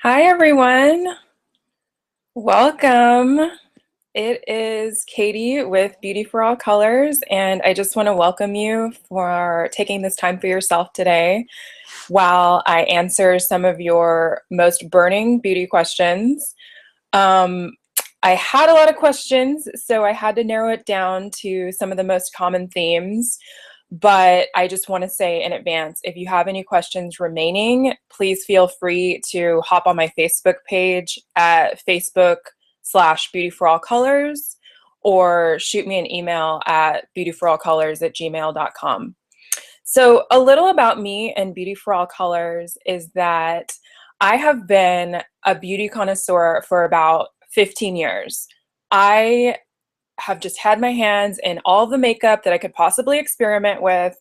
Hi, everyone. Welcome. It is Katie with Beauty for All Colors, and I just want to welcome you for taking this time for yourself today while I answer some of your most burning beauty questions. Um, I had a lot of questions, so I had to narrow it down to some of the most common themes. But I just want to say in advance, if you have any questions remaining, please feel free to hop on my Facebook page at Facebook/beautyforallcolors or shoot me an email at beautyforallcolors@gmail.com. So a little about me and Beauty for All Colors is that I have been a beauty connoisseur for about 15 years. I have just had my hands in all the makeup that I could possibly experiment with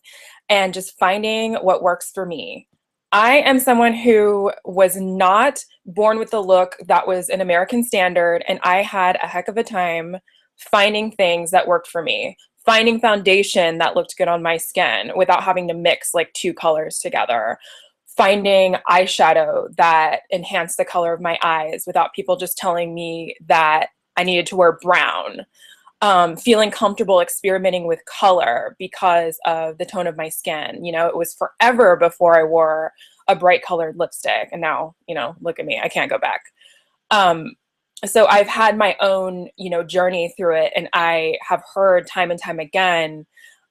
and just finding what works for me. I am someone who was not born with the look that was an American standard, and I had a heck of a time finding things that worked for me, finding foundation that looked good on my skin without having to mix like two colors together, finding eyeshadow that enhanced the color of my eyes without people just telling me that I needed to wear brown, feeling comfortable experimenting with color because of the tone of my skin. You know, it was forever before I wore a bright colored lipstick. And now, look at me, I can't go back. So I've had my own, journey through it. And I have heard time and time again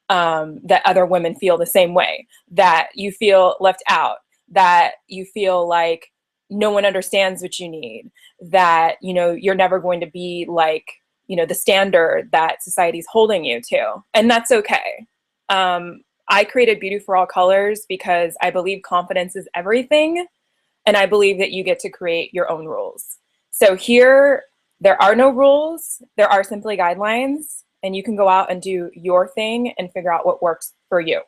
that other women feel the same way, that you feel left out, that you feel like no one understands what you need, that, you're never going to be like, the standard that society's holding you to. And that's okay. I created Beauty for All Colors because I believe confidence is everything. And I believe that you get to create your own rules. So here, there are no rules. There are simply guidelines. And you can go out and do your thing and figure out what works for you.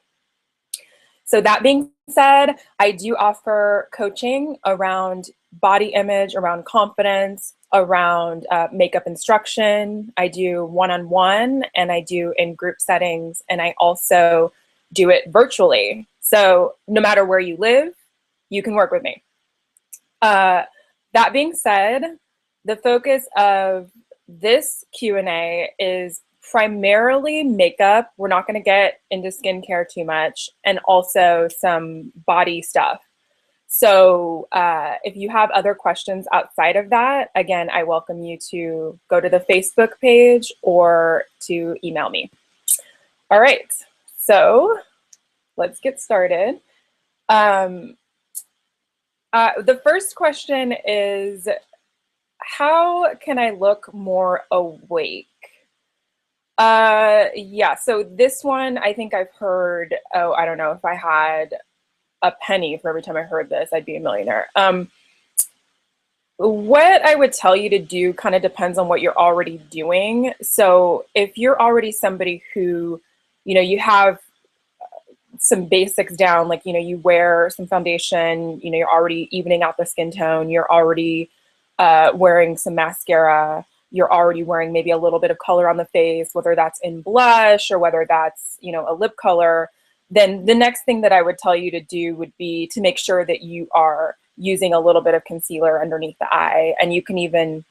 So that being said, I do offer coaching around body image, around confidence, around makeup instruction. I do one-on-one and I do in group settings, and I also do it virtually. So no matter where you live, you can work with me. That being said, the focus of this Q&A is primarily makeup. We're not going to get into skincare too much, and also some body stuff. So if you have other questions outside of that, again, I welcome you to go to the Facebook page or to email me. All right, so let's get started. The first question is, how can I look more awake? Yeah, so this one, I think I've heard, I don't know, if I had a penny for every time I heard this, I'd be a millionaire. What I would tell you to do kind of depends on what you're already doing. So if you're already somebody who, you have some basics down, like, you wear some foundation, you're already evening out the skin tone, you're already wearing some mascara, you're already wearing maybe a little bit of color on the face, whether that's in blush or whether that's, a lip color, then the next thing that I would tell you to do would be to make sure that you are using a little bit of concealer underneath the eye. And you can even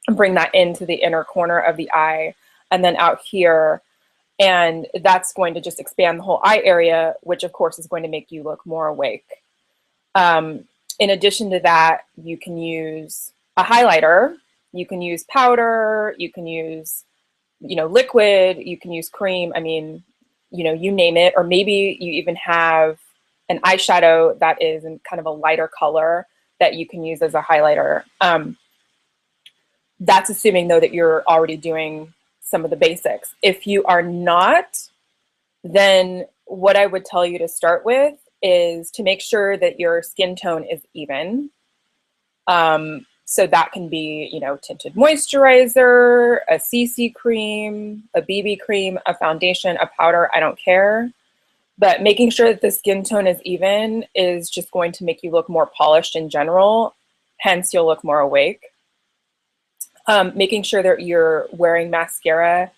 bring that into the inner corner of the eye and then out here. And that's going to just expand the whole eye area, which of course is going to make you look more awake. In addition to that, you can use a highlighter, you can use powder, you can use, liquid, you can use cream. I mean, you name it, or maybe you even have an eyeshadow that is in kind of a lighter color that you can use as a highlighter. That's assuming though that you're already doing some of the basics. If you are not, then what I would tell you to start with is to make sure that your skin tone is even. So that can be, tinted moisturizer, a CC cream, a BB cream, a foundation, a powder, I don't care. But making sure that the skin tone is even is just going to make you look more polished in general. Hence, you'll look more awake. Making sure that you're wearing mascara.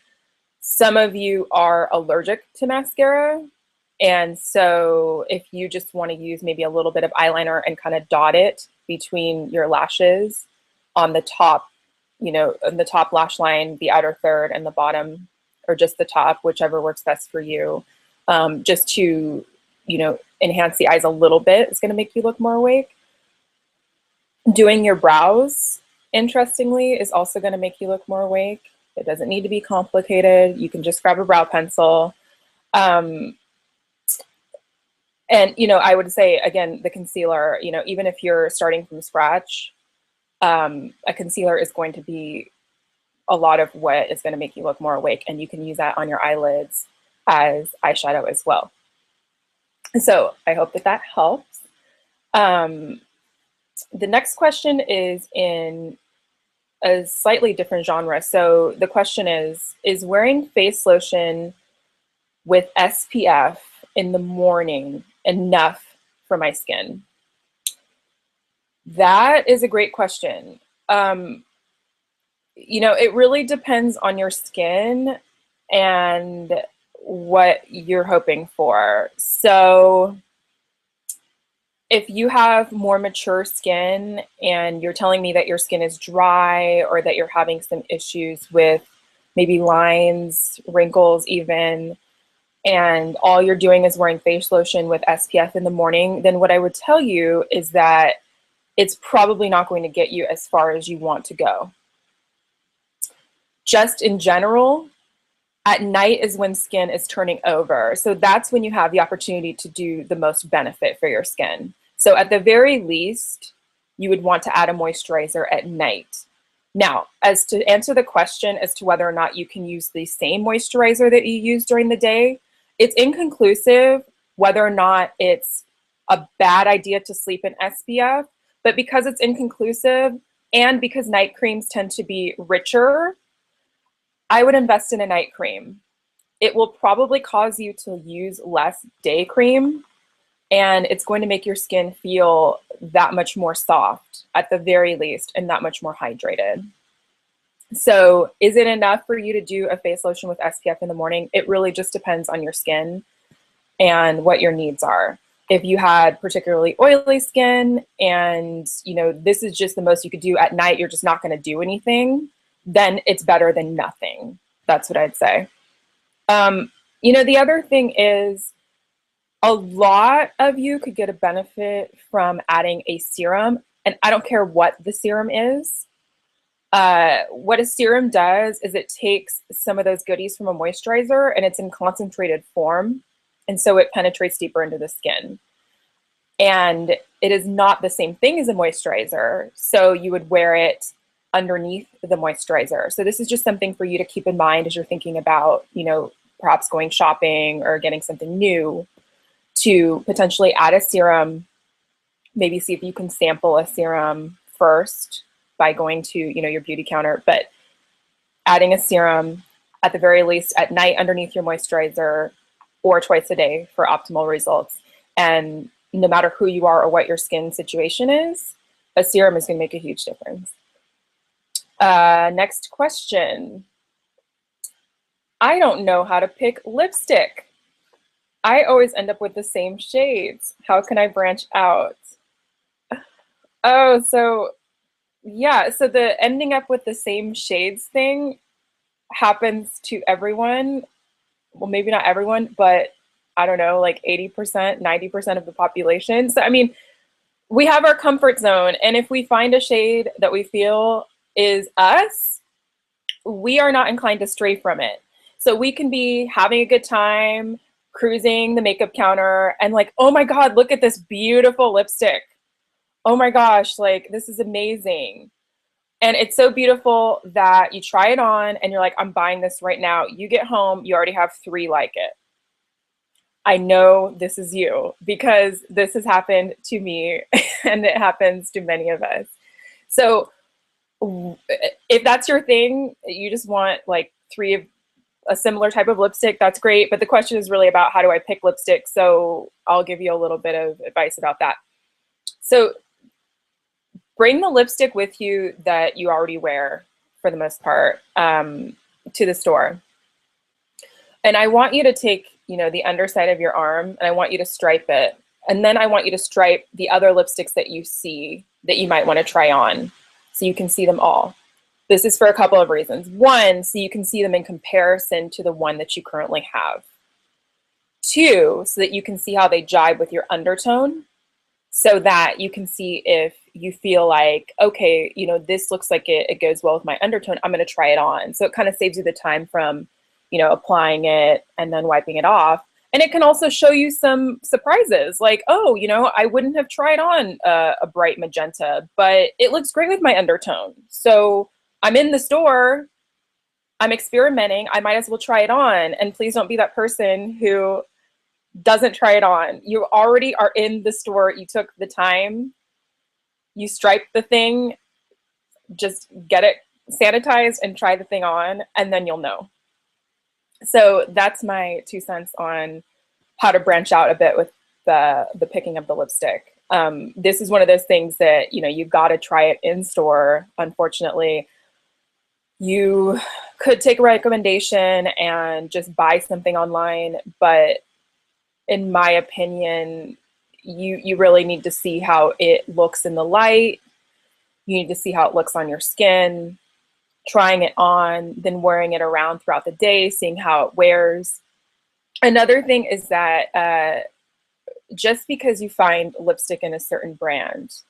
Some of you are allergic to mascara, And so if you just want to use maybe a little bit of eyeliner and kind of dot it between your lashes on the top, you know, on the top lash line, the outer third, and the bottom, or just the top, whichever works best for you, just to, you know, enhance the eyes a little bit, is going to make you look more awake. Doing your brows, interestingly, is also going to make you look more awake. It doesn't need to be complicated. You can just grab a brow pencil. And, you know, I would say, again, the concealer, you know, even if you're starting from scratch, a concealer is going to be a lot of what is going to make you look more awake. And you can use that on your eyelids as eyeshadow as well. So I hope that that helps. The next question is in a slightly different genre. So the question is wearing face lotion with SPF in the morning enough for my skin? That is a great question. You know, it really depends on your skin and what you're hoping for. So if you have more mature skin and you're telling me that your skin is dry, or that you're having some issues with maybe lines, wrinkles even, and all you're doing is wearing face lotion with SPF in the morning, then what I would tell you is that it's probably not going to get you as far as you want to go. Just in general, at night is when skin is turning over. So that's when you have the opportunity to do the most benefit for your skin. So at the very least, you would want to add a moisturizer at night. Now, as to answer the question as to whether or not you can use the same moisturizer that you use during the day, it's inconclusive whether or not it's a bad idea to sleep in SPF, but because it's inconclusive and because night creams tend to be richer, I would invest in a night cream. It will probably cause you to use less day cream, and it's going to make your skin feel that much more soft at the very least, and that much more hydrated. So is it enough for you to do a face lotion with SPF in the morning? It really just depends on your skin and what your needs are. If you had particularly oily skin and, you know, this is just the most you could do at night, you're just not going to do anything, then it's better than nothing. That's what I'd say. You know, the other thing is, a lot of you could get a benefit from adding a serum, and I don't care what the serum is. What a serum does is it takes some of those goodies from a moisturizer and it's in concentrated form, and so it penetrates deeper into the skin. And it is not the same thing as a moisturizer, so you would wear it underneath the moisturizer. So this is just something for you to keep in mind as you're thinking about, you know, perhaps going shopping or getting something new, to potentially add a serum. Maybe see if you can sample a serum first by going to, you know, your beauty counter, but adding a serum at the very least at night underneath your moisturizer, or twice a day for optimal results. And no matter who you are or what your skin situation is, a serum is going to make a huge difference. Next question. I don't know how to pick lipstick. I always end up with the same shades. How can I branch out? Oh, so yeah, so the ending up with the same shades thing happens to everyone. Well, maybe not everyone, but I don't know, like 80%, 90% of the population. So, I mean, we have our comfort zone, and if we find a shade that we feel is us, we are not inclined to stray from it. So we can be having a good time, cruising the makeup counter, and like, oh my God, look at this beautiful lipstick. Oh my gosh, like this is amazing. And it's so beautiful that you try it on and you're like, I'm buying this right now. You get home, you already have 3 like it. I know this is you, because this has happened to me and it happens to many of us. So if that's your thing, you just want like 3 of a similar type of lipstick, that's great. But the question is really about, how do I pick lipstick? So I'll give you a little bit of advice about that. So bring the lipstick with you that you already wear for the most part, to the store. And I want you to take, you know, the underside of your arm, and I want you to stripe it. And then I want you to stripe the other lipsticks that you see that you might want to try on so you can see them all. This is for a couple of reasons. One, so you can see them in comparison to the one that you currently have. Two, so that you can see how they jibe with your undertone, so that you can see if you feel like, okay, you know, this looks like it goes well with my undertone, I'm going to try it on. So it kind of saves you the time from, you know, applying it and then wiping it off. And it can also show you some surprises, like, oh, you know, I wouldn't have tried on a bright magenta, but it looks great with my undertone. So I'm in the store, I'm experimenting, I might as well try it on. And please don't be that person who doesn't try it on. You already are in the store, you took the time, you striped the thing, just get it sanitized and try the thing on, and then you'll know. So that's my 2 cents on how to branch out a bit with the picking of the lipstick. This is one of those things that, you know, you've got to try it in store. Unfortunately, you could take a recommendation and just buy something online, but in my opinion, you really need to see how it looks in the light. You need to see how it looks on your skin, trying it on, then wearing it around throughout the day, seeing how it wears. Another thing is that just because you find lipstick in a certain brand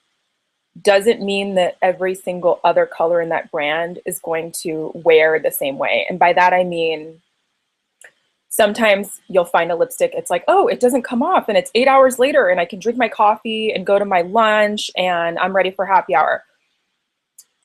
doesn't mean that every single other color in that brand is going to wear the same way. And by that I mean, sometimes you'll find a lipstick, it's like, oh, it doesn't come off, and it's 8 hours later and I can drink my coffee and go to my lunch and I'm ready for happy hour.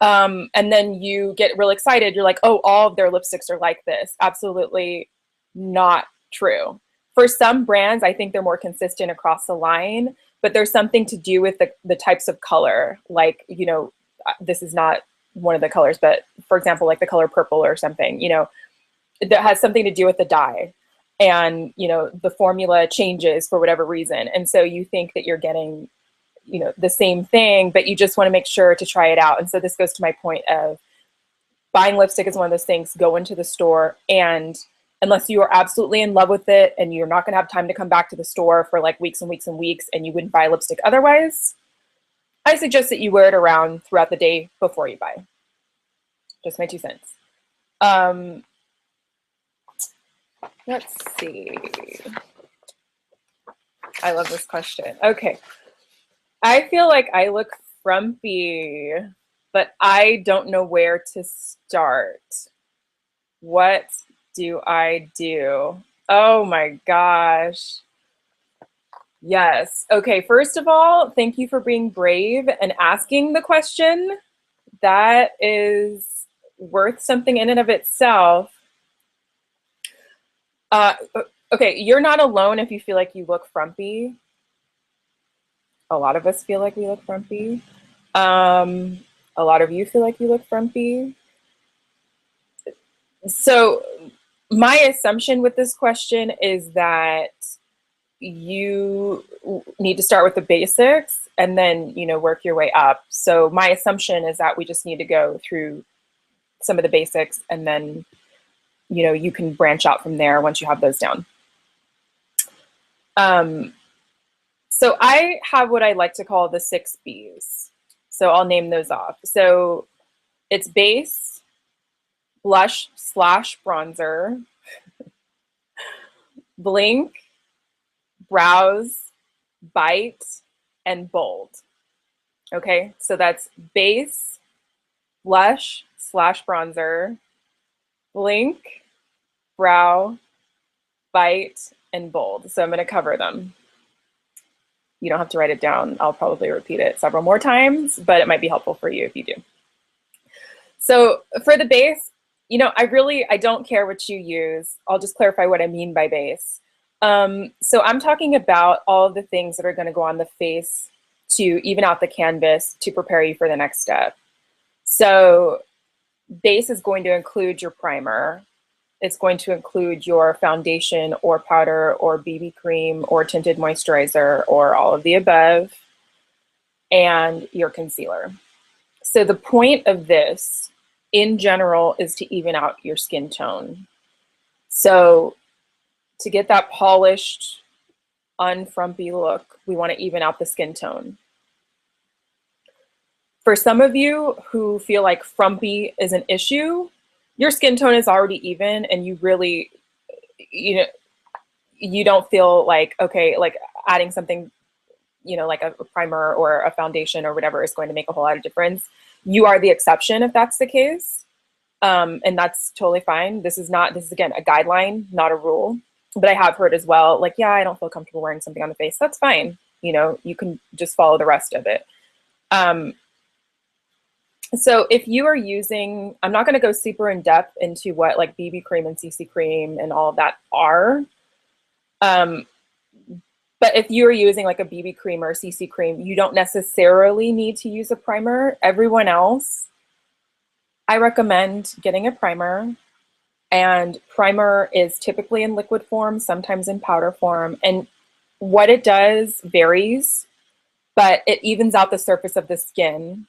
And then you get real excited. You're like, oh, all of their lipsticks are like this. Absolutely not true. For some brands, I think they're more consistent across the line, but there's something to do with the types of color. Like, you know, this is not one of the colors, but for example, like the color purple or something, you know, that has something to do with the dye. And, you know, the formula changes for whatever reason. And so you think that you're getting, you know, the same thing, but you just want to make sure to try it out. And so this goes to my point of buying lipstick is one of those things. Go into the store, and unless you are absolutely in love with it and you're not going to have time to come back to the store for like weeks and weeks and weeks, and you wouldn't buy lipstick otherwise, I suggest that you wear it around throughout the day before you buy. Just my 2 cents. Let's see. I love this question. Okay. I feel like I look frumpy, but I don't know where to start. What do I do? Oh my gosh. Yes. Okay, first of all, thank you for being brave and asking the question. That is worth something in and of itself. Okay, you're not alone if you feel like you look frumpy. A lot of us feel like we look frumpy. A lot of you feel like you look frumpy. So my assumption with this question is that you need to start with the basics and then, you know, work your way up. So my assumption is that we just need to go through some of the basics, and then, you know, you can branch out from there once you have those down. So I have what I like to call the 6 Bs. So I'll name those off. So it's base, blush / bronzer, blink, brows, bite, and bold. Okay, so that's base, blush / bronzer, blink, brow, bite, and bold. So I'm going to cover them. You don't have to write it down. I'll probably repeat it several more times, but it might be helpful for you if you do. So for the base, you know, I don't care what you use. I'll just clarify what I mean by base. So I'm talking about all of the things that are going to go on the face to even out the canvas to prepare you for the next step. So base is going to include your primer. It's going to include your foundation or powder or BB cream or tinted moisturizer or all of the above, and your concealer. So the point of this in general is to even out your skin tone. So to get that polished, unfrumpy look, we want to even out the skin tone. For some of you who feel like frumpy is an issue, your skin tone is already even and you really, you know, you don't feel like, okay, like adding something, you know, like a primer or a foundation or whatever is going to make a whole lot of difference. You are the exception if that's the case. And that's totally fine. This is again, a guideline, not a rule. But I have heard as well, like, yeah, I don't feel comfortable wearing something on the face. That's fine. You know, you can just follow the rest of it. So if you are using, I'm not going to go super in depth into what like BB cream and CC cream and all of that are. But if you're using like a BB cream or a CC cream, you don't necessarily need to use a primer. Everyone else, I recommend getting a primer. And primer is typically in liquid form, sometimes in powder form. And what it does varies, but it evens out the surface of the skin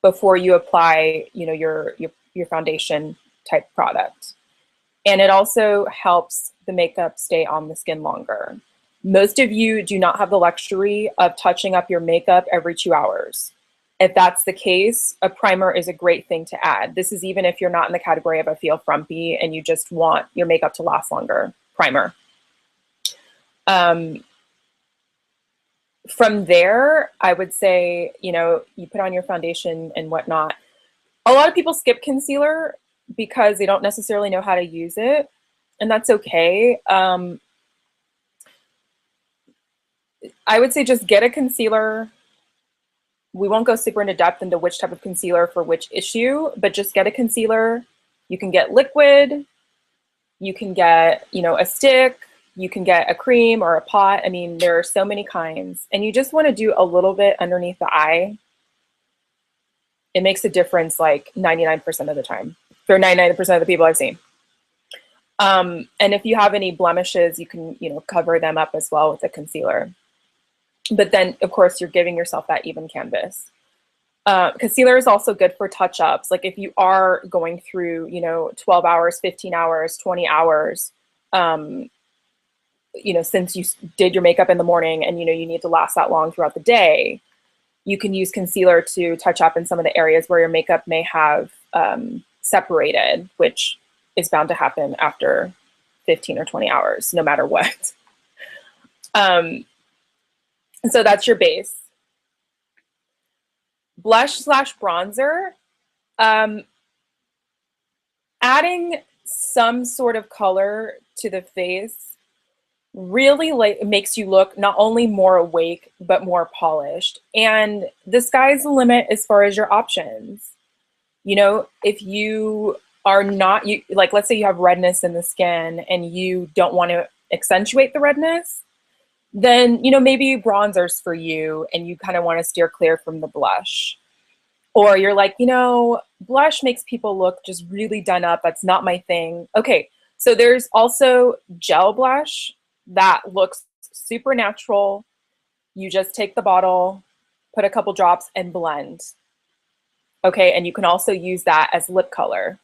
before you apply, you know, your foundation type product. And it also helps the makeup stay on the skin longer. Most of you do not have the luxury of touching up your makeup every 2 hours. If that's the case, a primer is a great thing to add. This is even if you're not in the category of a feel frumpy and you just want your makeup to last longer. Primer. From there, I would say, you know, you put on your foundation and whatnot. A lot of people skip concealer because they don't necessarily know how to use it, and that's okay. I would say just get a concealer. We won't go super into depth into which type of concealer for which issue, but just get a concealer. You can get liquid, you can get, you know, a stick, you can get a cream or a pot. I mean, there are so many kinds, and you just want to do a little bit underneath the eye. It makes a difference like 99% of the time for 99% of the people I've seen. And if you have any blemishes, you can, you know, cover them up as well with a concealer. But then, of course, you're giving yourself that even canvas. Concealer is also good for touch-ups. Like if you are going through, you know, 12 hours, 15 hours, 20 hours, you know, since you did your makeup in the morning and, you know, you need to last that long throughout the day, you can use concealer to touch up in some of the areas where your makeup may have separated, which is bound to happen after 15 or 20 hours, no matter what. So that's your base. Blush / bronzer. Adding some sort of color to the face really makes you look not only more awake, but more polished. And the sky's the limit as far as your options. You know, if you are not, like, let's say you have redness in the skin and you don't want to accentuate the redness, then, you know, maybe bronzer's for you and you kind of want to steer clear from the blush. Or you're like, you know, blush makes people look just really done up. That's not my thing. Okay, so there's also gel blush that looks super natural. You just take the bottle, put a couple drops and blend. Okay, and you can also use that as lip color,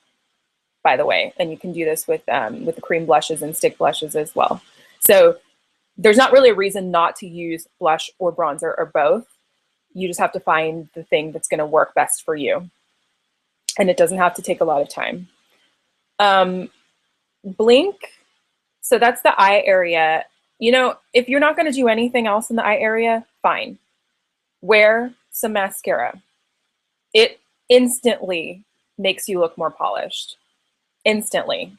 by the way. And you can do this with the cream blushes and stick blushes as well. So there's not really a reason not to use blush or bronzer or both. You just have to find the thing that's going to work best for you. And it doesn't have to take a lot of time. Blink. So that's the eye area. You know, if you're not going to do anything else in the eye area, fine. Wear some mascara. It instantly makes you look more polished. Instantly.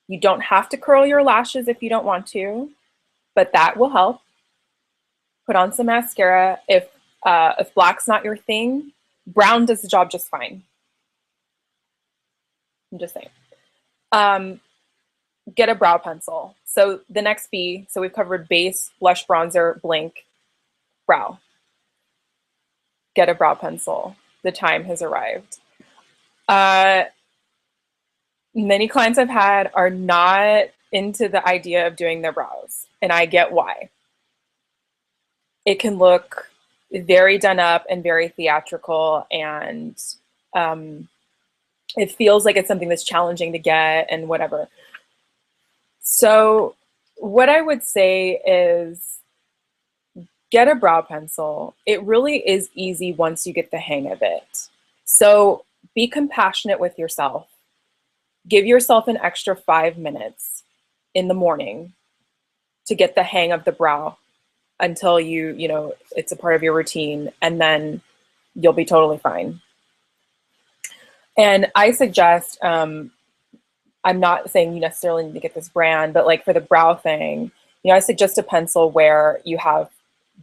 You don't have to curl your lashes if you don't want to, but that will help. Put on some mascara. If black's not your thing, brown does the job just fine. I'm just saying. Get a brow pencil. So the next B, so we've covered base, blush, bronzer, blink, brow. Get a brow pencil. The time has arrived. Many clients I've had are not into the idea of doing their brows, and I get why. It can look very done up and very theatrical, and it feels like it's something that's challenging to get and whatever. So What I would say is get a brow pencil. It really is easy once you get the hang of it. So be compassionate with yourself. Give yourself an extra 5 minutes in the morning to get the hang of the brow until it's a part of your routine, and then you'll be totally fine. And I suggest, I'm not saying you necessarily need to get this brand, but like for the brow thing, I suggest a pencil where you have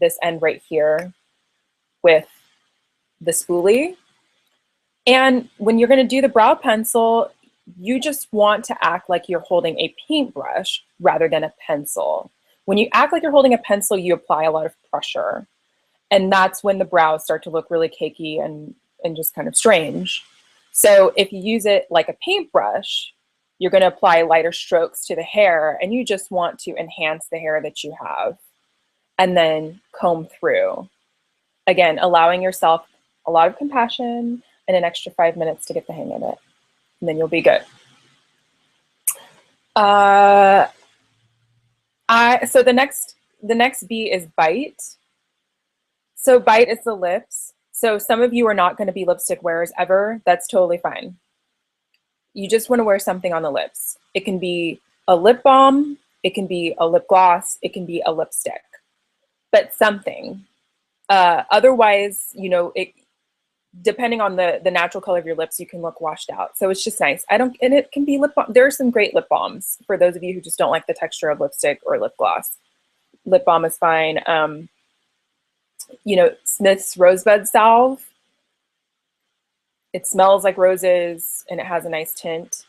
this end right here with the spoolie. And when you're going to do the brow pencil, you just want to act like you're holding a paintbrush rather than a pencil. When you act like you're holding a pencil, you apply a lot of pressure. And that's when the brows start to look really cakey and just kind of strange. So if you use it like a paintbrush, you're going to apply lighter strokes to the hair, and you just want to enhance the hair that you have and then comb through. Again, allowing yourself a lot of compassion and an extra 5 minutes to get the hang of it, and then you'll be good. So the next B is bite. So bite is the lips. So some of you are not going to be lipstick wearers ever. That's totally fine. You just want to wear something on the lips. It can be a lip balm, it can be a lip gloss, it can be a lipstick, but something. Otherwise, depending on the natural color of your lips, you can look washed out. So it's just nice. And it can be lip balm. There are some great lip balms for those of you who just don't like the texture of lipstick or lip gloss. Lip balm is fine. Smith's Rosebud Salve. It smells like roses and it has a nice tint.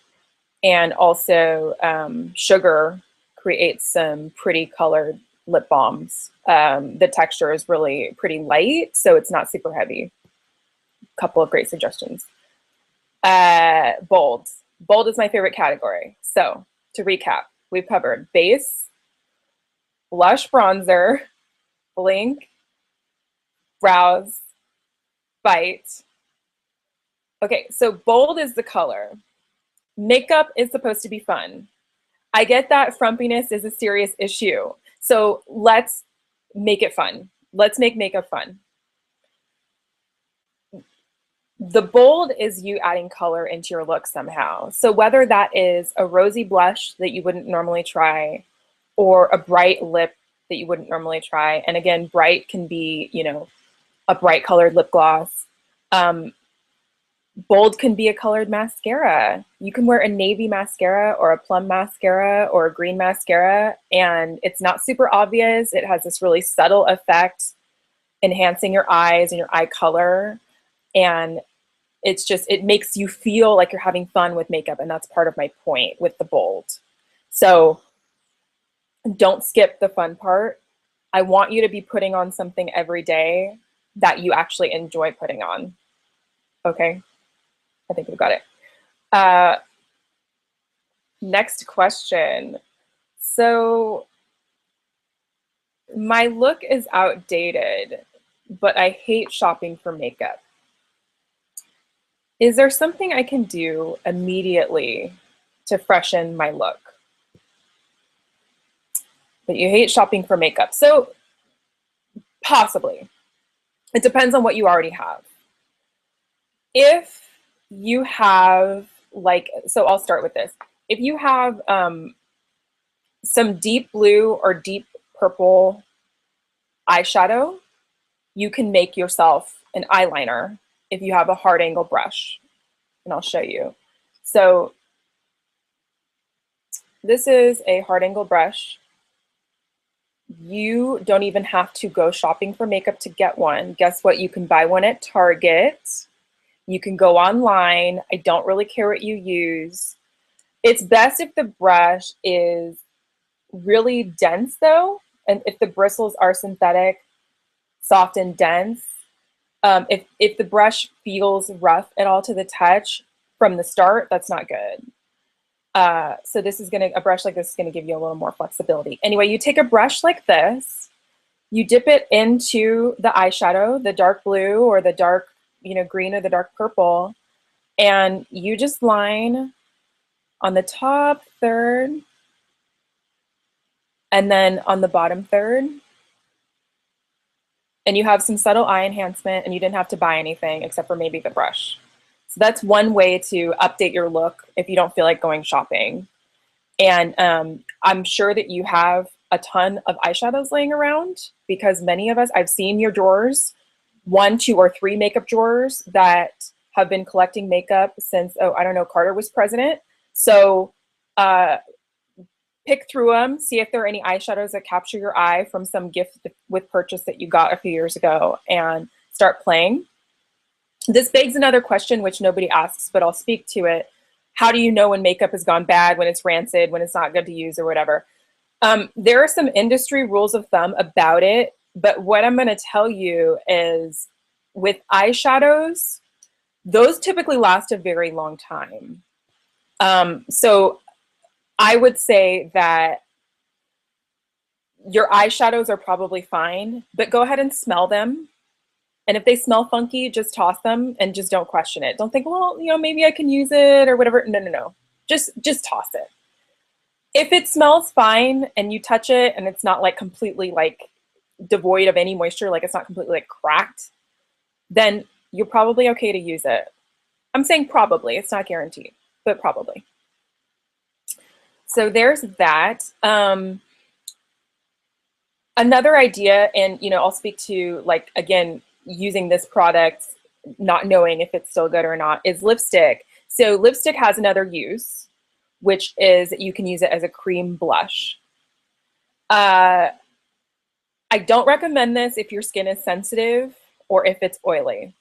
And also Sugar creates some pretty colored lip balms. The texture is really pretty light, so it's not super heavy. Couple of great suggestions. Bold. Bold is my favorite category. So to recap, we've covered base, blush bronzer, blink, brows, bite. Okay, so bold is the color. Makeup is supposed to be fun. I get that frumpiness is a serious issue. So let's make it fun. Let's make makeup fun. The bold is you adding color into your look somehow. So whether that is a rosy blush that you wouldn't normally try, or a bright lip that you wouldn't normally try. And again, bright can be, a bright colored lip gloss. Bold can be a colored mascara. You can wear a navy mascara or a plum mascara or a green mascara, and it's not super obvious. It has this really subtle effect, enhancing your eyes and your eye color. And it makes you feel like you're having fun with makeup. And that's part of my point with the bold. So don't skip the fun part. I want you to be putting on something every day that you actually enjoy putting on. Okay, I think we've got it. Next question. So my look is outdated, but I hate shopping for makeup. Is there something I can do immediately to freshen my look? But you hate shopping for makeup. So possibly. It depends on what you already have. If you have so I'll start with this. If you have some deep blue or deep purple eyeshadow, you can make yourself an eyeliner if you have a hard angle brush, and I'll show you. So this is a hard angle brush. You don't even have to go shopping for makeup to get one. Guess what? You can buy one at Target. You can go online. I don't really care what you use. It's best if the brush is really dense though, and if the bristles are synthetic, soft and dense. If the brush feels rough at all to the touch from the start, that's not good. So a brush like this is gonna give you a little more flexibility. Anyway, you take a brush like this, you dip it into the eyeshadow, the dark blue or the dark, green or the dark purple, and you just line on the top third And then on the bottom third, and you have some subtle eye enhancement, and you didn't have to buy anything except for maybe the brush. So that's one way to update your look if you don't feel like going shopping. And I'm sure that you have a ton of eyeshadows laying around, because many of us, I've seen your drawers, 1, 2, or 3 makeup drawers that have been collecting makeup since, oh, I don't know, Carter was president. So pick through them, see if there are any eyeshadows that capture your eye from some gift with purchase that you got a few years ago, and start playing. This begs another question, which nobody asks, but I'll speak to it. How do you know when makeup has gone bad, when it's rancid, when it's not good to use, or whatever? There are some industry rules of thumb about it, but what I'm going to tell you is with eyeshadows, those typically last a very long time. So I would say that your eyeshadows are probably fine, but go ahead and smell them. And if they smell funky, just toss them and just don't question it. Don't think, well, you know, maybe I can use it or whatever. No, no, no. Just toss it. If it smells fine and you touch it and it's not like completely like devoid of any moisture, like it's not completely like cracked, then you're probably okay to use it. I'm saying probably, it's not guaranteed, but probably. So there's that. Another idea, and you know, I'll speak to, like, again, using this product, not knowing if it's still good or not, is lipstick. So lipstick has another use, which is you can use it as a cream blush. I don't recommend this if your skin is sensitive or if it's oily.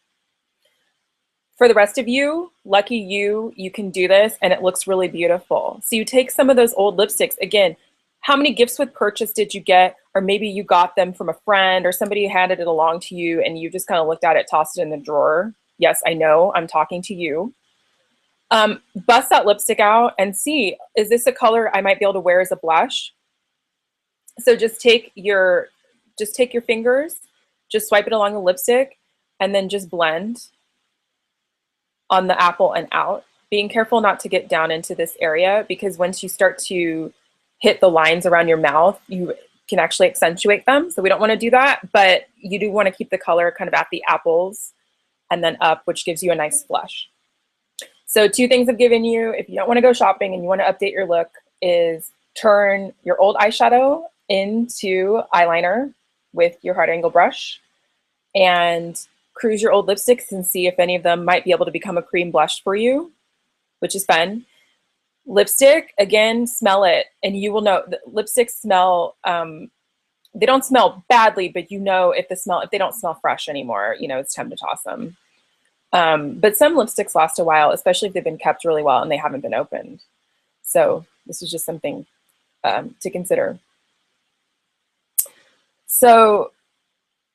For the rest of you, lucky you, you can do this and it looks really beautiful. So you take some of those old lipsticks. Again, how many gifts with purchase did you get? Or maybe you got them from a friend or somebody handed it along to you and you just kind of looked at it, tossed it in the drawer. Yes, I know, I'm talking to you. Bust that lipstick out and see, is this a color I might be able to wear as a blush? So just take your fingers, just swipe it along the lipstick, and then just blend on the apple and out. Being careful not to get down into this area, because once you start to hit the lines around your mouth, you can actually accentuate them. So we don't want to do that, but you do want to keep the color kind of at the apples and then up, which gives you a nice flush. So 2 things I've given you, if you don't want to go shopping and you want to update your look, is turn your old eyeshadow into eyeliner with your hard angle brush, and cruise your old lipsticks and see if any of them might be able to become a cream blush for you, which is fun. Lipstick, again, smell it, and you will know. Lipsticks smell, they don't smell badly, but you know if they don't smell fresh anymore, you know, it's time to toss them. But some lipsticks last a while, especially if they've been kept really well and they haven't been opened. So this is just something to consider. So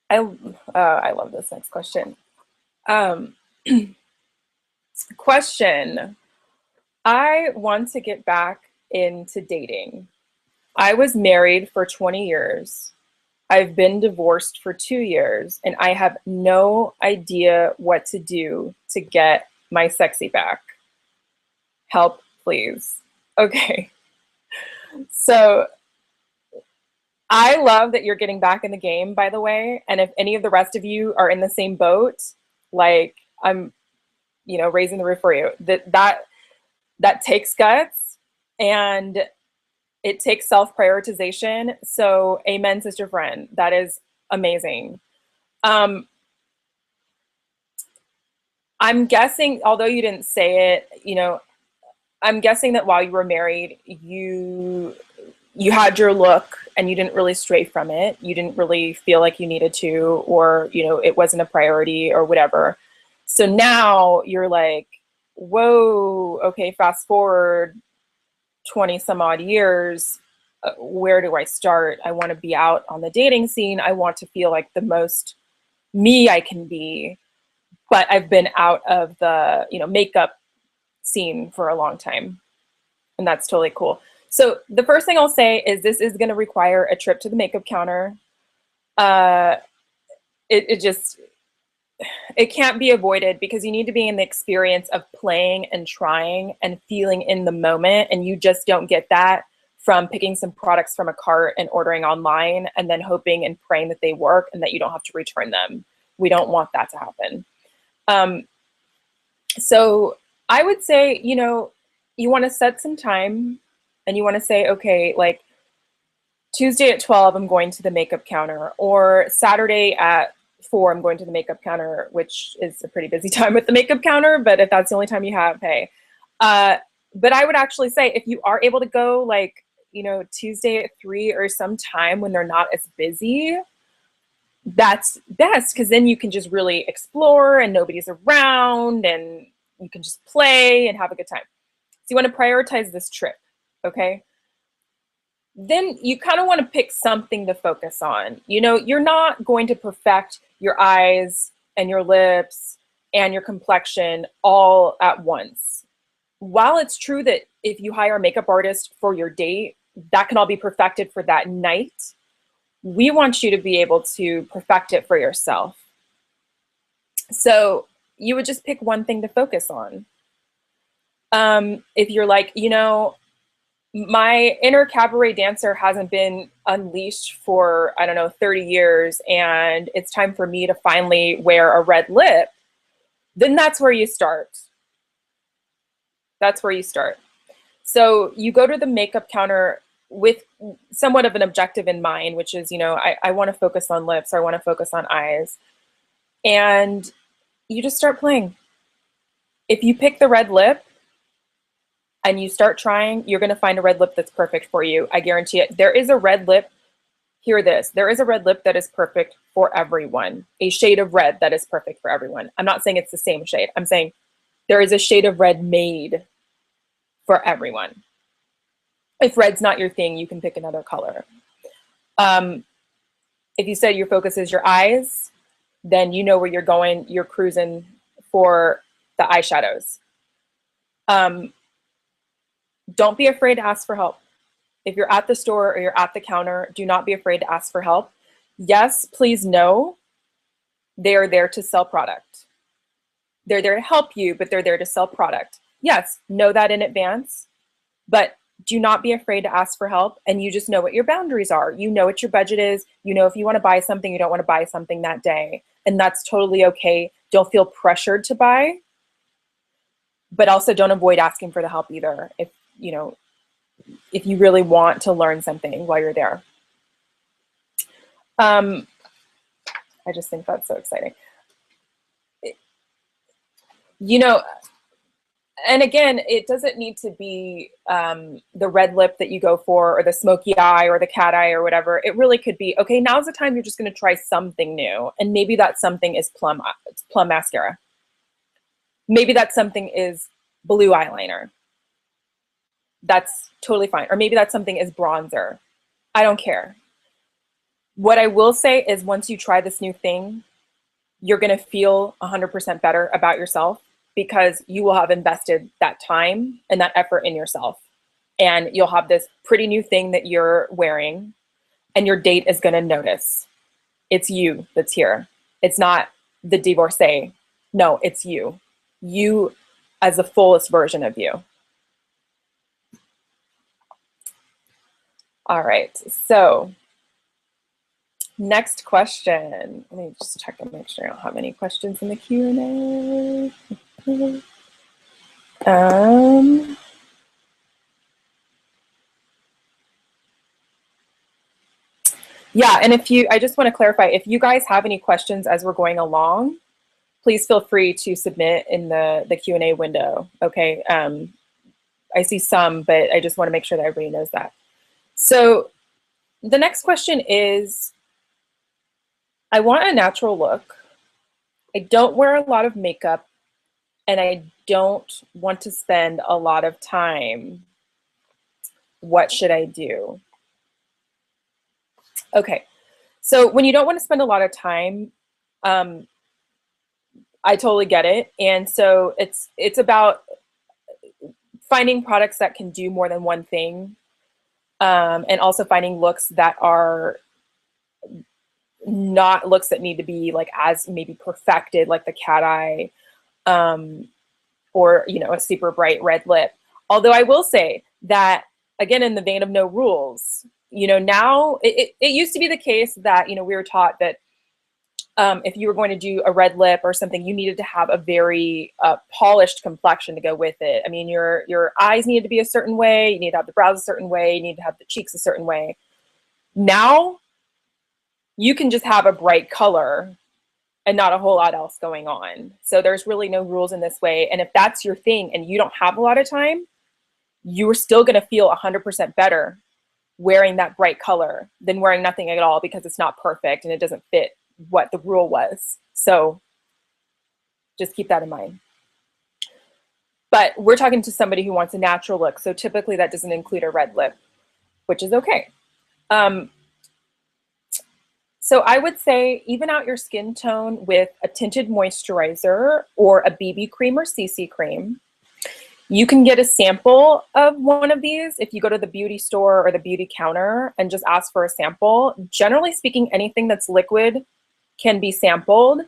I love this next question. Question. I want to get back into dating. I was married for 20 years. I've been divorced for 2 years, and I have no idea what to do to get my sexy back. Help, please. Okay. So I love that you're getting back in the game, by the way. And if any of the rest of you are in the same boat, like, I'm, you know, raising the roof for you. That takes guts, and it takes self-prioritization. So amen, sister friend. That is amazing. I'm guessing, although you didn't say it, you know, I'm guessing that while you were married, you had your look and you didn't really stray from it. You didn't really feel like you needed to, or, you know, it wasn't a priority or whatever. So now you're like, whoa, okay, fast forward 20 some odd years, where do I start? I want to be out on the dating scene. I want to feel like the most me I can be, but I've been out of the, you know, makeup scene for a long time, and that's totally cool. So the first thing I'll say is this is going to require a trip to the makeup counter. It can't be avoided, because you need to be in the experience of playing and trying and feeling in the moment, and you just don't get that from picking some products from a cart and ordering online and then hoping and praying that they work and that you don't have to return them. We don't want that to happen. So I would say, you know, you want to set some time and you want to say, okay, like Tuesday at 12, I'm going to the makeup counter, or Saturday at 4, I'm going to the makeup counter, which is a pretty busy time at the makeup counter, but if that's the only time you have, hey. But I would actually say if you are able to go like, you know, Tuesday at 3 or some time when they're not as busy, that's best, because then you can just really explore and nobody's around and you can just play and have a good time. So you want to prioritize this trip, okay? Then you kind of want to pick something to focus on. You know, you're not going to perfect your eyes and your lips and your complexion all at once. While it's true that if you hire a makeup artist for your date, that can all be perfected for that night, we want you to be able to perfect it for yourself. So you would just pick one thing to focus on. If you're like, you know, my inner cabaret dancer hasn't been unleashed for, I don't know, 30 years, and it's time for me to finally wear a red lip, then that's where you start. That's where you start. So you go to the makeup counter with somewhat of an objective in mind, which is, you know, I want to focus on lips, or I want to focus on eyes. And you just start playing. If you pick the red lip and you start trying, you're going to find a red lip that's perfect for you. I guarantee it. There is a red lip. Hear this. There is a red lip that is perfect for everyone. A shade of red that is perfect for everyone. I'm not saying it's the same shade. I'm saying there is a shade of red made for everyone. If red's not your thing, you can pick another color. If you said your focus is your eyes, then you know where you're going. You're cruising for the eyeshadows. Don't be afraid to ask for help. If you're at the store or you're at the counter, do not be afraid to ask for help. Yes, please know they are there to sell product. They're there to help you, but they're there to sell product. Yes, know that in advance, but do not be afraid to ask for help, and you just know what your boundaries are. You know what your budget is. You know if you want to buy something, you don't want to buy something that day, and that's totally okay. Don't feel pressured to buy, but also don't avoid asking for the help either. If you know, if you really want to learn something while you're there. I just think that's so exciting. You know, and again, it doesn't need to be the red lip that you go for, or the smoky eye, or the cat eye, or whatever. It really could be, okay, now's the time you're just going to try something new. And maybe that something is plum mascara. Maybe that something is blue eyeliner. That's totally fine. Or maybe that something is bronzer. I don't care. What I will say is once you try this new thing, you're going to feel 100% better about yourself, because you will have invested that time and that effort in yourself. And you'll have this pretty new thing that you're wearing, and your date is going to notice. It's you that's here. It's not the divorcee. No, it's you. You as the fullest version of you. All right, so next question. Let me just check and make sure I don't have any questions in the Q&A. Yeah, and I just want to clarify, if you guys have any questions as we're going along, please feel free to submit in the Q&A window, okay? I see some, but I just want to make sure that everybody knows that. So the next question is, I want a natural look. I don't wear a lot of makeup, and I don't want to spend a lot of time. What should I do? Okay, so when you don't want to spend a lot of time, I totally get it. And so it's about finding products that can do more than one thing, and also finding looks that are not looks that need to be like as maybe perfected, like the cat eye, or, you know, a super bright red lip. Although I will say that again, in the vein of no rules, you know, now it used to be the case that, you know, we were taught that if you were going to do a red lip or something, you needed to have a very polished complexion to go with it. I mean, your eyes needed to be a certain way, you need to have the brows a certain way, you need to have the cheeks a certain way. Now, you can just have a bright color and not a whole lot else going on. So there's really no rules in this way. And if that's your thing and you don't have a lot of time, you're still going to feel 100% better wearing that bright color than wearing nothing at all because it's not perfect and it doesn't fit what the rule was. So just keep that in mind. But we're talking to somebody who wants a natural look. So typically that doesn't include a red lip, which is okay. So I would say even out your skin tone with a tinted moisturizer or a BB cream or CC cream. You can get a sample of one of these if you go to the beauty store or the beauty counter and just ask for a sample. Generally speaking, anything that's liquid can be sampled.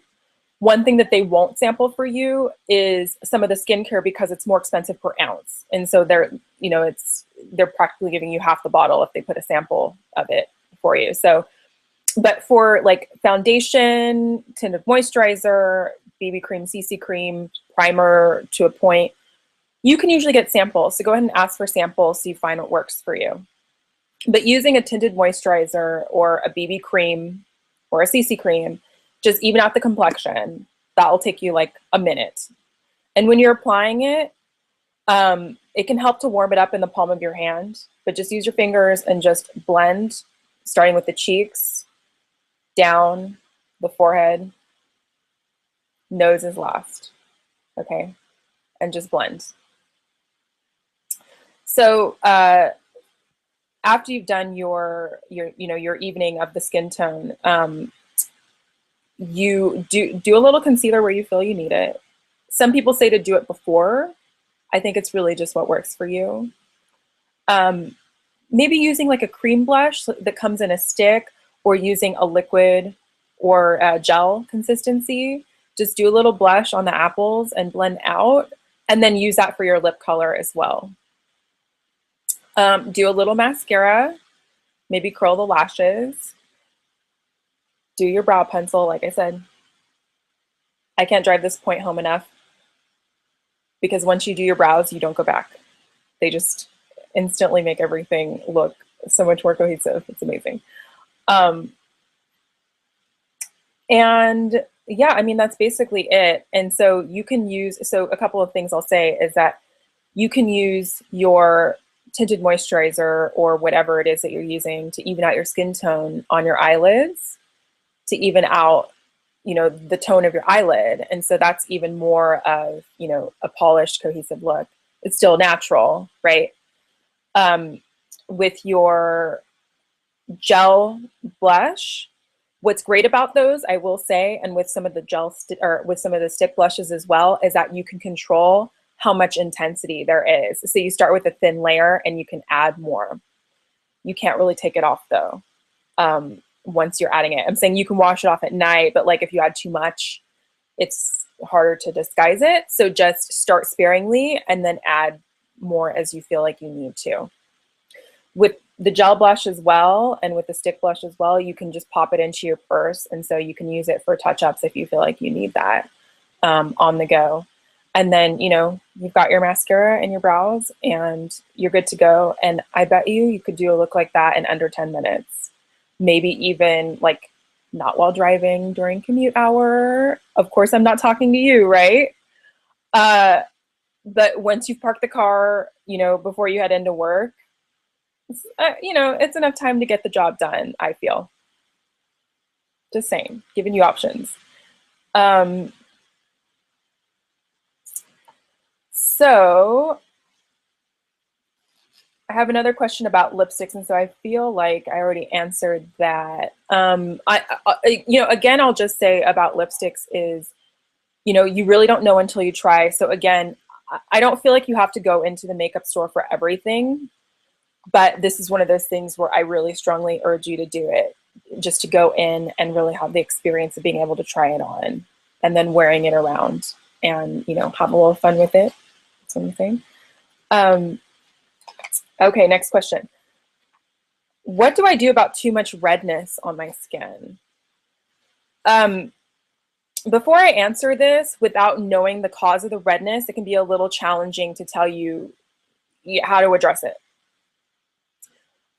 One thing that they won't sample for you is some of the skincare because it's more expensive per ounce. And so they're, you know, they're practically giving you half the bottle if they put a sample of it for you. So, but for like foundation, tinted moisturizer, BB cream, CC cream, primer to a point, you can usually get samples. So go ahead and ask for samples so you find what works for you. But using a tinted moisturizer or a BB cream or a CC cream, just even out the complexion, that will take you like a minute. And when you're applying it, it can help to warm it up in the palm of your hand, but just use your fingers and just blend, starting with the cheeks, down the forehead, nose is last, okay? And just blend. So after you've done your evening of the skin tone, you do a little concealer where you feel you need it. Some people say to do it before. I think it's really just what works for you. Maybe using like a cream blush that comes in a stick or using a liquid or a gel consistency. Just do a little blush on the apples and blend out, and then use that for your lip color as well. Do a little mascara, maybe curl the lashes. Do your brow pencil, like I said. I can't drive this point home enough because once you do your brows, you don't go back. They just instantly make everything look so much more cohesive. It's amazing. And yeah, I mean, that's basically it. And so you can use, so a couple of things I'll say is that you can use your tinted moisturizer or whatever it is that you're using to even out your skin tone on your eyelids to even out, you know, the tone of your eyelid. And so that's even more of, you know, a polished, cohesive look. It's still natural, right? With your gel blush, what's great about those, I will say, and with some of the or with some of the stick blushes as well, is that you can control how much intensity there is. So you start with a thin layer and you can add more. You can't really take it off though. Once you're adding it, I'm saying you can wash it off at night, but like if you add too much, it's harder to disguise it. So just start sparingly and then add more as you feel like you need to. With the gel blush as well, and with the stick blush as well, you can just pop it into your purse. And so you can use it for touch-ups if you feel like you need that on the go. And then, you know, you've got your mascara and your brows and you're good to go. And I bet you could do a look like that in under 10 minutes. Maybe even like not while driving during commute hour. Of course, I'm not talking to you, right? But once you've parked the car, you know, before you head into work, you know, it's enough time to get the job done, I feel. Just saying, giving you options. So I have another question about lipsticks, and so I feel like I already answered that. You know, again, I'll just say about lipsticks is, you know, you really don't know until you try. So again, I don't feel like you have to go into the makeup store for everything. But this is one of those things where I really strongly urge you to do it, just to go in and really have the experience of being able to try it on and then wearing it around and, you know, have a little fun with it. That's what I'm saying. Okay, next question. What do I do about too much redness on my skin? Um, Before I answer this, without knowing the cause of the redness, it can be a little challenging to tell you how to address it.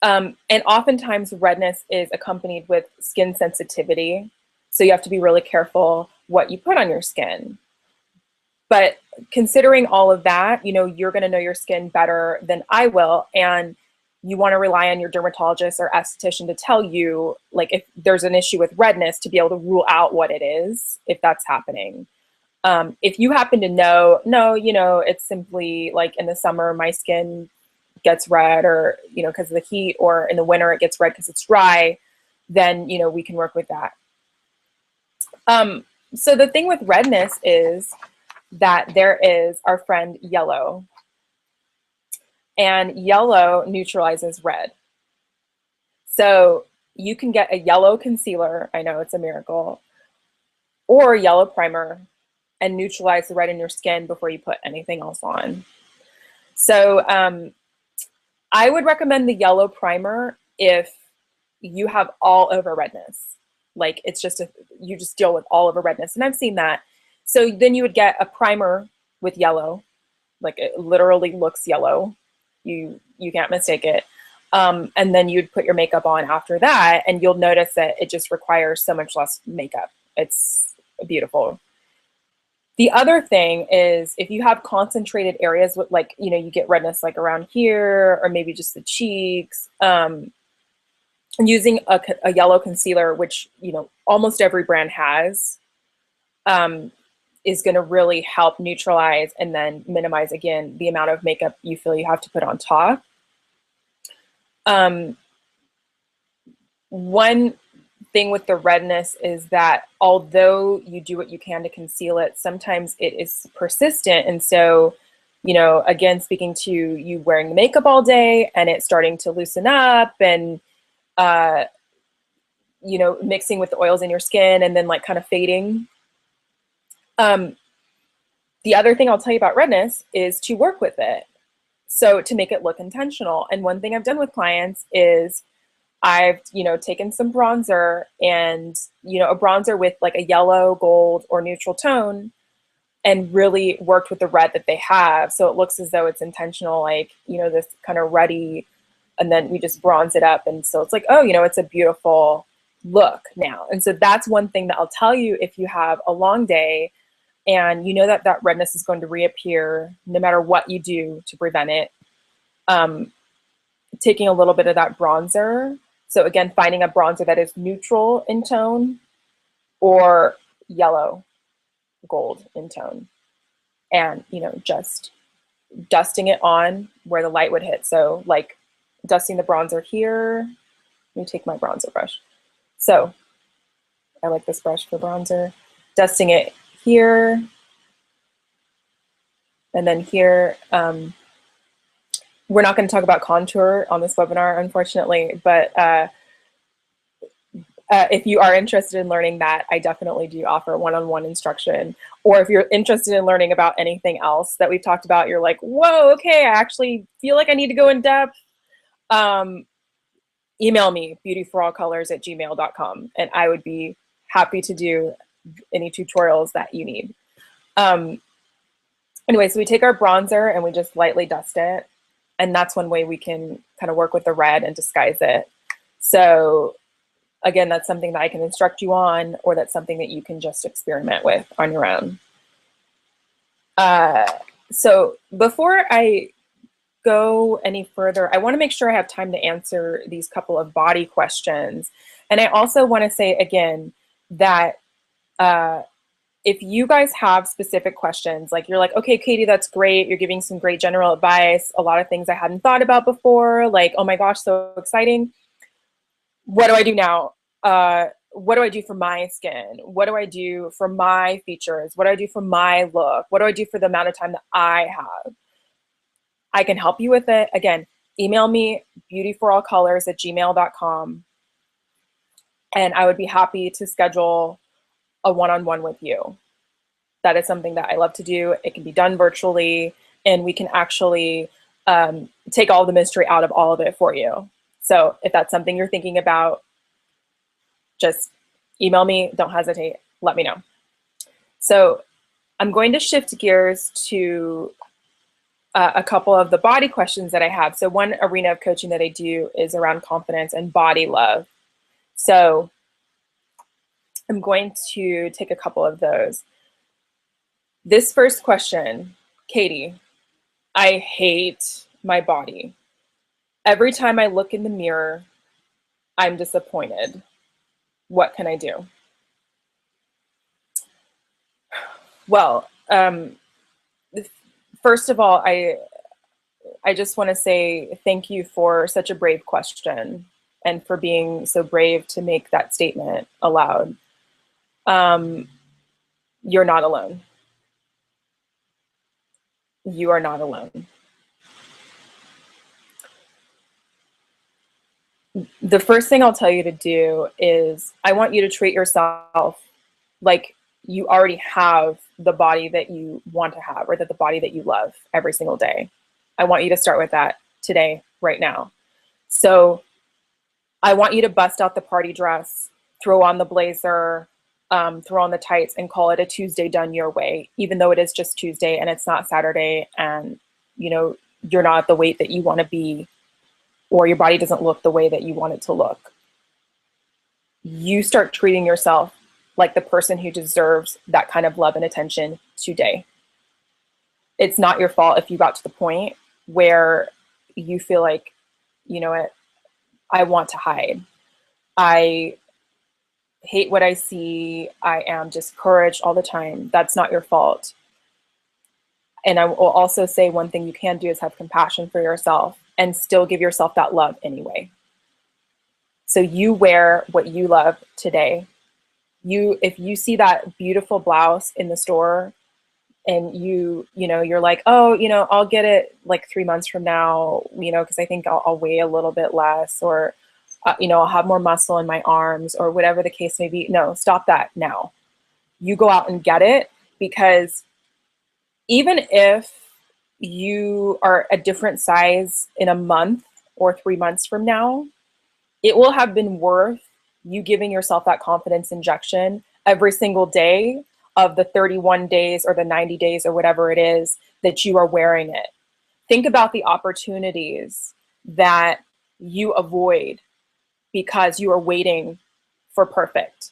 And oftentimes redness is accompanied with skin sensitivity. So you have to be really careful what you put on your skin. But considering all of that, you're going to know your skin better than I will. And you want to rely on your dermatologist or esthetician to tell you, like, if there's an issue with redness, to be able to rule out what it is, if that's happening. If you happen to know, no, it's simply like in the summer, my skin gets red, or, because of the heat, or in the winter, it gets red because it's dry, then, we can work with that. So the thing with redness is that there is our friend yellow, and yellow neutralizes red. So you can get a yellow concealer, I know it's a miracle, or yellow primer, and neutralize the red in your skin before you put anything else on. So I would recommend the yellow primer if you have all over redness. Like it's just you just deal with all over redness, and I've seen that. So then you would get a primer with yellow, like it literally looks yellow. You can't mistake it. And then you'd put your makeup on after that, and you'll notice that it just requires so much less makeup. It's beautiful. The other thing is if you have concentrated areas with, like, you get redness like around here, or maybe just the cheeks, using a yellow concealer, which, almost every brand has, is going to really help neutralize and then minimize, again, the amount of makeup you feel you have to put on top. One thing with the redness is that although you do what you can to conceal it, sometimes it is persistent. And so, again, speaking to you wearing the makeup all day and it's starting to loosen up, and, mixing with the oils in your skin and then like kind of fading. The other thing I'll tell you about redness is to work with it. So to make it look intentional. And one thing I've done with clients is I've, taken some bronzer, and, a bronzer with like a yellow, gold, or neutral tone, and really worked with the red that they have. So it looks as though it's intentional, like, this kind of reddy, and then we just bronze it up. And so it's like, oh, it's a beautiful look now. And so that's one thing that I'll tell you if you have a long day and that redness is going to reappear no matter what you do to prevent it. Taking a little bit of that bronzer. So again, finding a bronzer that is neutral in tone or yellow, gold in tone, and, just dusting it on where the light would hit. So like dusting the bronzer here. Let me take my bronzer brush. So I like this brush for bronzer. Dusting it here, and then here. We're not going to talk about contour on this webinar, unfortunately, but if you are interested in learning that, I definitely do offer one-on-one instruction. Or if you're interested in learning about anything else that we've talked about, you're like, whoa, okay, I actually feel like I need to go in depth. Email me, beautyforallcolors@gmail.com, and I would be happy to do any tutorials that you need. Anyway, so we take our bronzer and we just lightly dust it. And that's one way we can kind of work with the red and disguise it. So again, that's something that I can instruct you on, or that's something that you can just experiment with on your own. So before I go any further, I want to make sure I have time to answer these couple of body questions. And I also want to say again that if you guys have specific questions, like you're like, okay, Katie, that's great. You're giving some great general advice. A lot of things I hadn't thought about before, like, oh my gosh, so exciting. What do I do now? What do I do for my skin? What do I do for my features? What do I do for my look? What do I do for the amount of time that I have? I can help you with it. Again, email me, beautyforallcolors@gmail.com. And I would be happy to schedule a one-on-one with you. That is something that I love to do. It can be done virtually, and we can actually take all the mystery out of all of it for you. So if that's something you're thinking about, just email me, don't hesitate, let me know. So I'm going to shift gears to a couple of the body questions that I have. So one arena of coaching that I do is around confidence and body love. So I'm going to take a couple of those. This first question, Katie, I hate my body. Every time I look in the mirror, I'm disappointed. What can I do? Well, first of all, I just want to say thank you for such a brave question and for being so brave to make that statement aloud. You're not alone. You are not alone. The first thing I'll tell you to do is I want you to treat yourself like you already have the body that you want to have, or that the body that you love every single day. I want you to start with that today, right now. So I want you to bust out the party dress, throw on the blazer, throw on the tights, and call it a Tuesday done your way, even though it is just Tuesday and it's not Saturday, and you know you're not at the weight that you want to be, or your body doesn't look the way that you want it to look. You start treating yourself like the person who deserves that kind of love and attention today. It's not your fault if you got to the point where you feel like, you know what, I want to hide. I hate what I see. I am discouraged all the time. That's not your fault. And I will also say one thing you can do is have compassion for yourself and still give yourself that love anyway. So you wear what you love today. If you see that beautiful blouse in the store and you're like, oh, I'll get it like 3 months from now, because I think I'll weigh a little bit less, or, I'll have more muscle in my arms, or whatever the case may be. No, stop that now. You go out and get it, because even if you are a different size in a month or 3 months from now, it will have been worth you giving yourself that confidence injection every single day of the 31 days or the 90 days or whatever it is that you are wearing it. Think about the opportunities that you avoid because you are waiting for perfect.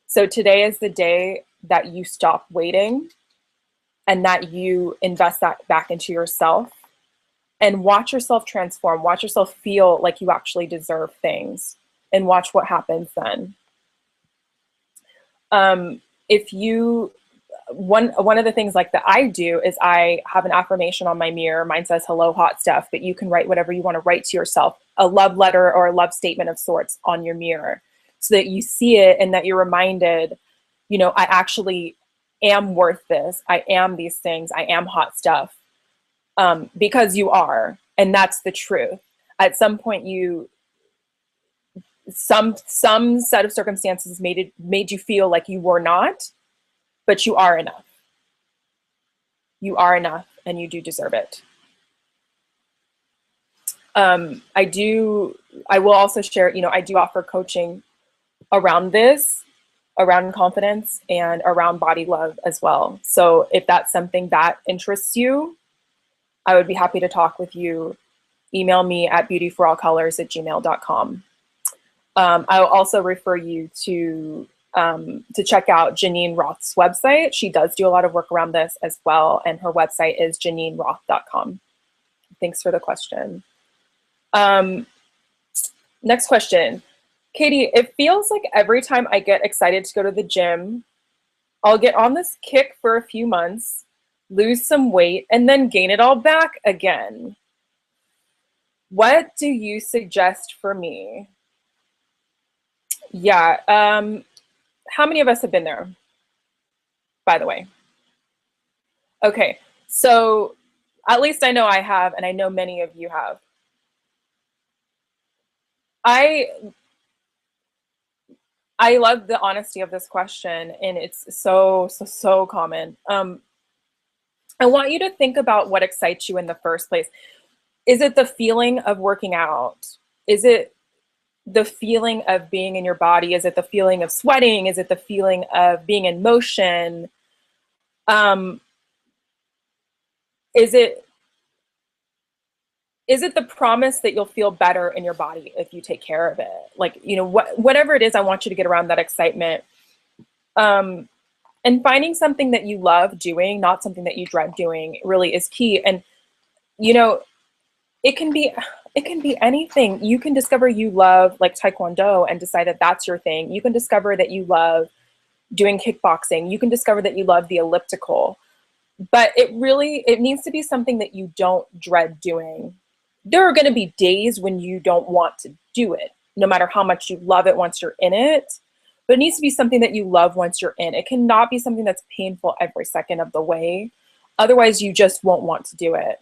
So today is the day that you stop waiting and that you invest that back into yourself, and watch yourself transform. Watch yourself feel like you actually deserve things, and watch what happens then. If you, one of the things like that I do is I have an affirmation on my mirror. Mine says, hello, hot stuff, but you can write whatever you want to write to yourself, a love letter or a love statement of sorts on your mirror, so that you see it and that you're reminded, I actually am worth this. I am these things. I am hot stuff. Because you are, and that's the truth. At some point, some set of circumstances made you feel like you were not, but you are enough. You are enough, and you do deserve it. I will also share, I do offer coaching around this, around confidence and around body love as well. So if that's something that interests you, I would be happy to talk with you. Email me at beautyforallcolors@gmail.com. I'll also refer you to check out Janine Roth's website. She does do a lot of work around this as well, and her website is janineroth.com. Thanks for the question. Next question. Katie, it feels like every time I get excited to go to the gym, I'll get on this kick for a few months, lose some weight, and then gain it all back again. What do you suggest for me? Yeah. How many of us have been there, by the way? Okay. So at least I know I have, and I know many of you have. I love the honesty of this question, and it's so common. I want you to think about what excites you in the first place. Is it the feeling of working out? Is it the feeling of being in your body? Is it the feeling of sweating? Is it the feeling of being in motion? Um, is it the promise that you'll feel better in your body if you take care of it? Like, you know, whatever it is, I want you to get around that excitement. Um, and finding something that you love doing, not something that you dread doing, really is key. And, you know, it can be anything. You can discover you love like Taekwondo and decide that that's your thing. You can discover that you love doing kickboxing. You can discover that you love the elliptical. But it needs to be something that you don't dread doing. There are going to be days when you don't want to do it, no matter how much you love it once you're in it. But it needs to be something that you love once you're in. It cannot be something that's painful every second of the way. Otherwise, you just won't want to do it.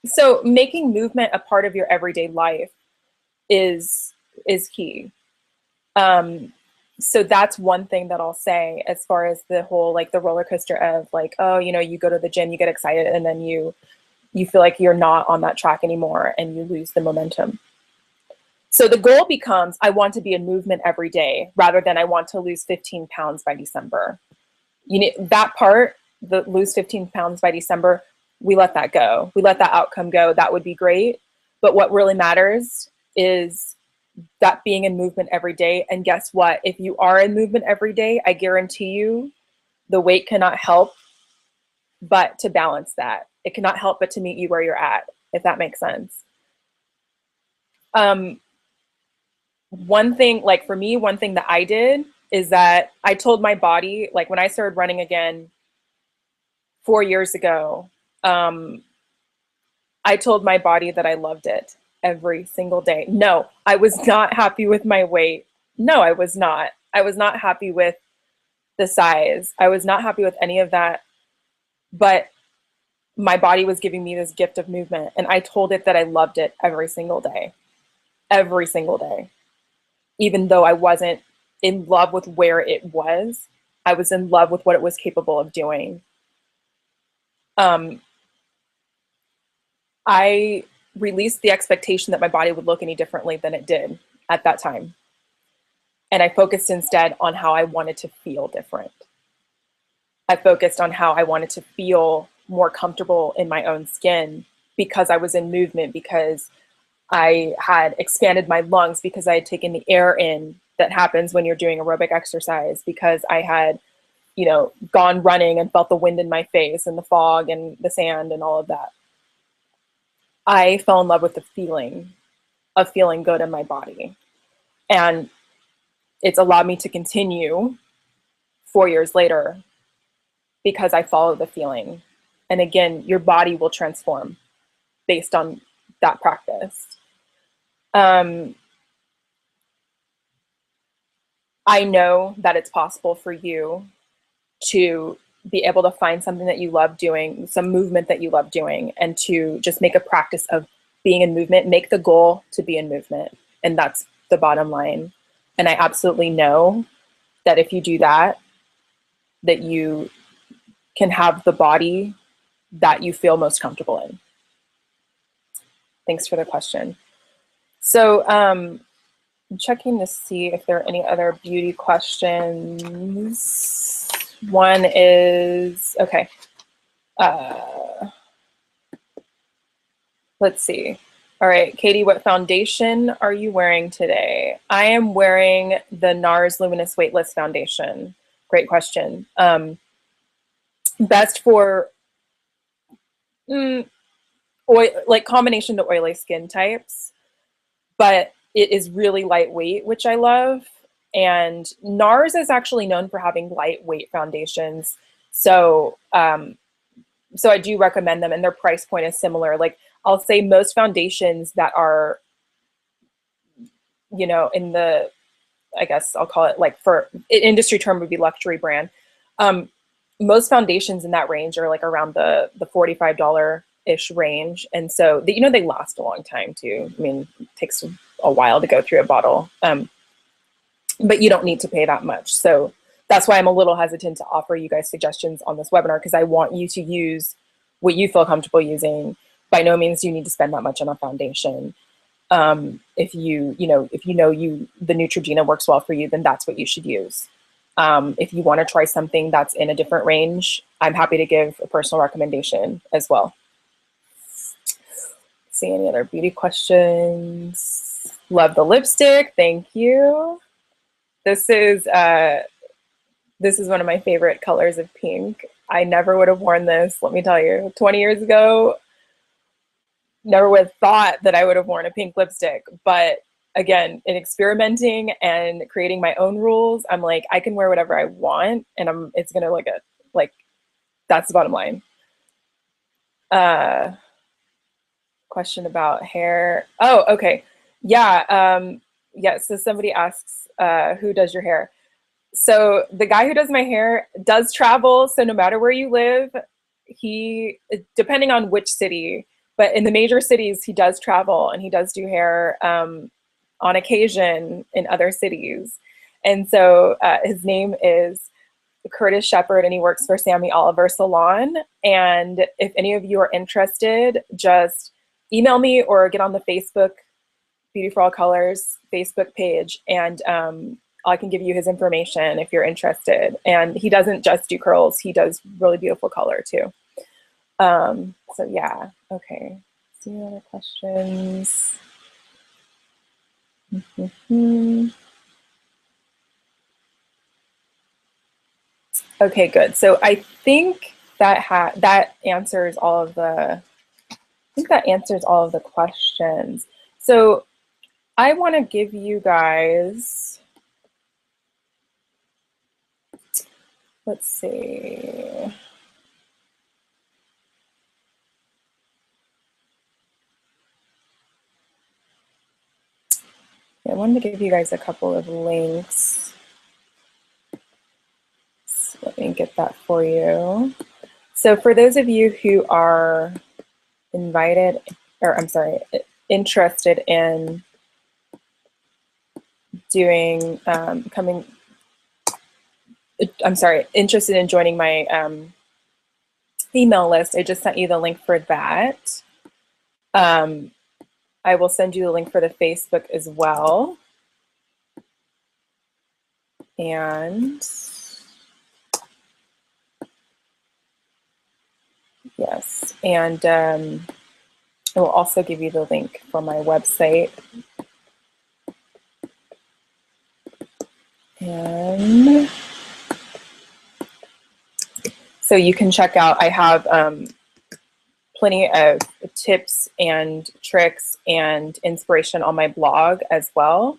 So making movement a part of your everyday life is key. So that's one thing that I'll say as far as the whole, like the roller coaster of like, oh, you know, you go to the gym, you get excited, and then you feel like you're not on that track anymore and you lose the momentum. So the goal becomes, I want to be in movement every day rather than I want to lose 15 pounds by December. You need that part, the lose 15 pounds by December, we let that go. We let that outcome go. That would be great. But what really matters is that being in movement every day. And guess what? If you are in movement every day, I guarantee you the weight cannot help but to balance that. It cannot help but to meet you where you're at, if that makes sense. One thing, like for me, one thing that I did is that I told my body, like when I started running again 4 years ago, I told my body that I loved it every single day. No, I was not happy with my weight. No, I was not. I was not happy with the size. I was not happy with any of that. But my body was giving me this gift of movement. And I told it that I loved it every single day. Every single day. Even though I wasn't in love with where it was, I was in love with what it was capable of doing. I released the expectation that my body would look any differently than it did at that time. And I focused instead on how I wanted to feel different. I focused on how I wanted to feel more comfortable in my own skin because I was in movement, because I had expanded my lungs, because I had taken the air in that happens when you're doing aerobic exercise, because I had, you know, gone running and felt the wind in my face and the fog and the sand and all of that. I fell in love with the feeling of feeling good in my body. And it's allowed me to continue 4 years later because I follow the feeling. And again, your body will transform based on that practice. I know that it's possible for you to be able to find something that you love doing, some movement that you love doing, and to just make a practice of being in movement. Make the goal to be in movement. And that's the bottom line. And I absolutely know that if you do that, that you can have the body that you feel most comfortable in. Thanks for the question. So I'm checking to see if there are any other beauty questions. One is, okay. Let's see. All right, Katie, what foundation are you wearing today? I am wearing the NARS Luminous Weightless Foundation. Great question. Best for oil, like combination to oily skin types, but it is really lightweight, which I love. And NARS is actually known for having lightweight foundations. So, so I do recommend them, and their price point is similar. Like I'll say most foundations that are, you know, in the, I guess I'll call it like, for industry term would be luxury brand. Most foundations in that range are like around the $45-ish range. And so, you know, they last a long time too. I mean, it takes a while to go through a bottle, but you don't need to pay that much. So that's why I'm a little hesitant to offer you guys suggestions on this webinar, because I want you to use what you feel comfortable using. By no means do you need to spend that much on a foundation. If you know the Neutrogena works well for you, then that's what you should use. If you want to try something that's in a different range, I'm happy to give a personal recommendation as well. See any other beauty questions? Love the lipstick. Thank you. This is one of my favorite colors of pink. I never would have worn this, let me tell you. 20 years ago, never would have thought that I would have worn a pink lipstick. But again, in experimenting and creating my own rules, I'm like, I can wear whatever I want, and it's gonna look good. Like, that's the bottom line. Question about hair. Oh, okay. Yeah. Yeah. So somebody asks, who does your hair? So the guy who does my hair does travel. So no matter where you live, depending on which city, but in the major cities, he does travel and he does do hair on occasion in other cities. And so his name is Curtis Shepard, and he works for Sammy Oliver Salon. And if any of you are interested, just email me or get on the Facebook Beauty for All Colors Facebook page, and I can give you his information if you're interested. And he doesn't just do curls, he does really beautiful color too. So yeah, okay. See any other questions? Okay, good. So I think that answers all of the questions. So I want to give you guys, let's see. I wanted to give you guys a couple of links. So let me get that for you. So for those of you who are interested in doing, interested in joining my email list, I just sent you the link for that. I will send you the link for the Facebook as well. And yes, and I will also give you the link for my website. And so you can check out, I have plenty of tips and tricks and inspiration on my blog as well.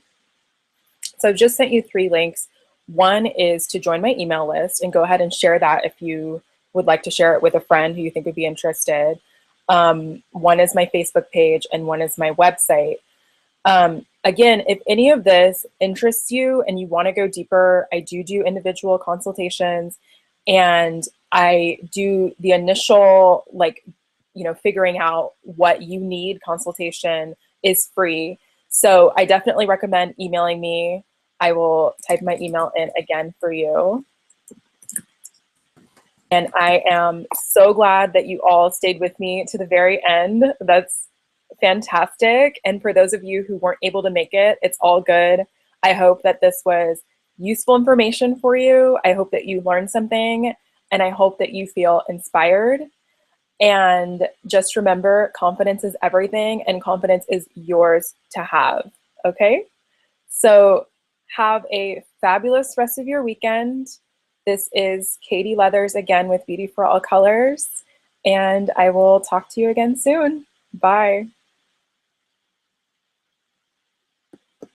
So I've just sent you 3 links. One is to join my email list, and go ahead and share that if you would like to share it with a friend who you think would be interested. One is my Facebook page, and one is my website. Again, if any of this interests you and you want to go deeper, I do individual consultations, and I do the initial, figuring out what you need consultation is free. So I definitely recommend emailing me. I will type my email in again for you. And I am so glad that you all stayed with me to the very end. That's fantastic. And for those of you who weren't able to make it, it's all good. I hope that this was useful information for you. I hope that you learned something, and I hope that you feel inspired. And just remember, confidence is everything, and confidence is yours to have, okay? So have a fabulous rest of your weekend. This is Katie Leathers again with Beauty for All Colors, and I will talk to you again soon. Bye.